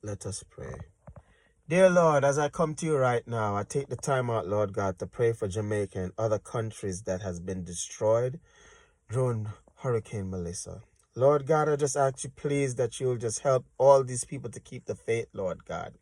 Let us pray. Dear Lord, as I come to you right now, I take the time out, Lord God, to pray for Jamaica and other countries that has been destroyed during Hurricane Melissa. Lord God, I just ask you, please, that you'll just help all these people to keep the faith, Lord God.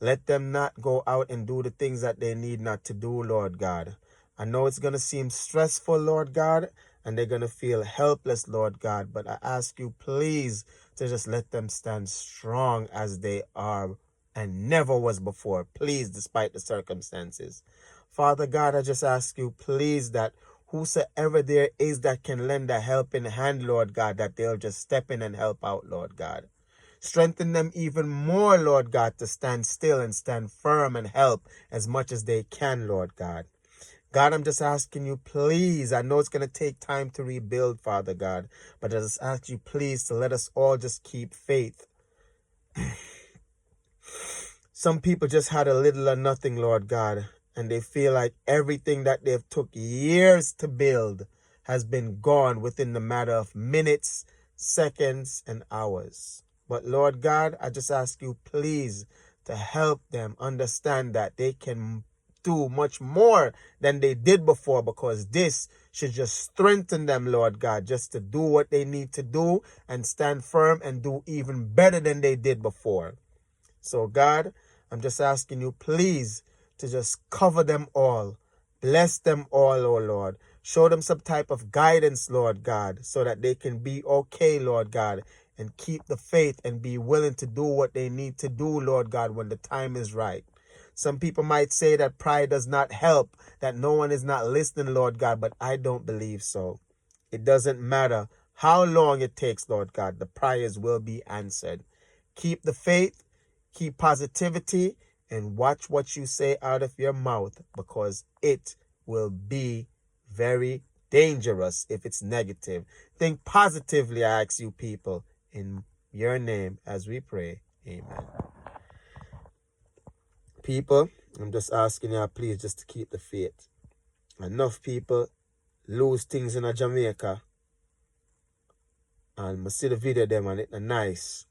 Let them not go out and do the things that they need not to do, Lord God. I know it's going to seem stressful, Lord God, and they're going to feel helpless, Lord God. But I ask you, please, to just let them stand strong as they are and never was before. Please, despite the circumstances. Father God, I just ask you, please, that whosoever there is that can lend a helping hand, Lord God, that they'll just step in and help out, Lord God. Strengthen them even more, Lord God, to stand still and stand firm and help as much as they can, Lord God. God, I'm just asking you, please, I know it's going to take time to rebuild, Father God, but I just ask you, please, to let us all just keep faith. Some people just had a little or nothing, Lord God, and they feel like everything that they've took years to build has been gone within the matter of minutes, seconds, and hours. But Lord God, I just ask you, please, to help them understand that they can do much more than they did before, because this should just strengthen them, Lord God, just to do what they need to do and stand firm and do even better than they did before. So God, I'm just asking you, please, to just cover them all. Bless them all, oh Lord. Show them some type of guidance, Lord God, so that they can be okay, Lord God, and keep the faith and be willing to do what they need to do, Lord God, when the time is right. Some people might say that pride does not help, that no one is not listening, Lord God, but I don't believe so. It doesn't matter how long it takes, Lord God, the prayers will be answered. Keep the faith, keep positivity, and watch what you say out of your mouth, because it will be very dangerous if it's negative. Think positively, I ask you people, in your name as we pray. Amen. People, I'm just asking you, please, just to keep the faith. Enough people lose things in Jamaica, and I see the video them and it's nice.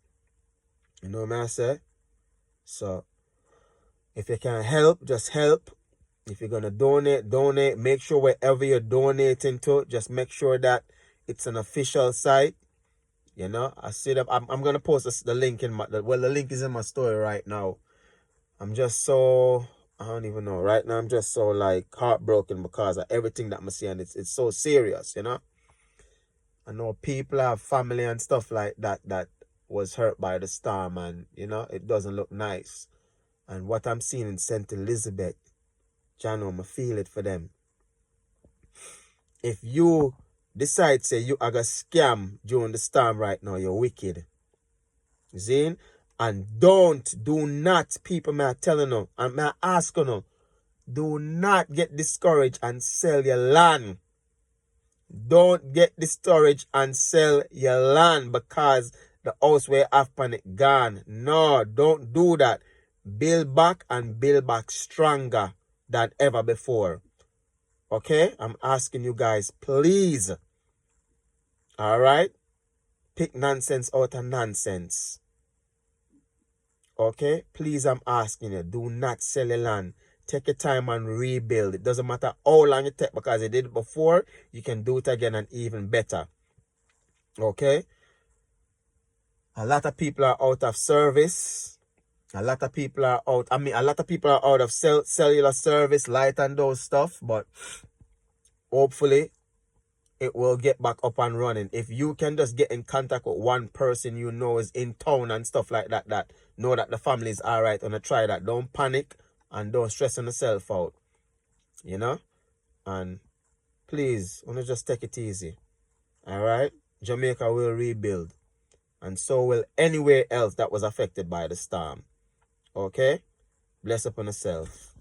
You know what I say? So if you can help, just help. If you're going to donate. Make sure wherever you're donating to, just make sure that it's an official site. You know, I see that I'm going to post the link in the link is in my story right now. I'm just so, I don't even know. Right now, I'm just so like heartbroken because of everything that I'm seeing. It's so serious, you know. I know people have family and stuff like that that was hurt by the storm, and, you know, it doesn't look nice. And what I'm seeing in St. Elizabeth, John, I feel it for them. If you decide, say, you are going to scam during the storm right now, you're wicked. You see? And do not, people, may I telling you, and may I ask you, do not get discouraged and sell your land. Don't get discouraged and sell your land because the house where you have on it gone. No, don't do that. Build back and build back stronger than ever before. Okay? I'm asking you guys, please. Alright? Pick nonsense out of nonsense. Okay? Please, I'm asking you, do not sell your land. Take your time and rebuild. It doesn't matter how long it takes, because you did it before, you can do it again and even better. Okay? A lot of people are out of service. A lot of people are out. A lot of people are out of cellular service, light and those stuff. But hopefully, it will get back up and running. If you can just get in contact with one person you know is in town and stuff like that, that know that the family is all right, and try that. Don't panic and don't stress yourself out. You know? And please, wanna just take it easy. All right? Jamaica will rebuild. And so will anywhere else that was affected by the storm. Okay? Bless upon yourself.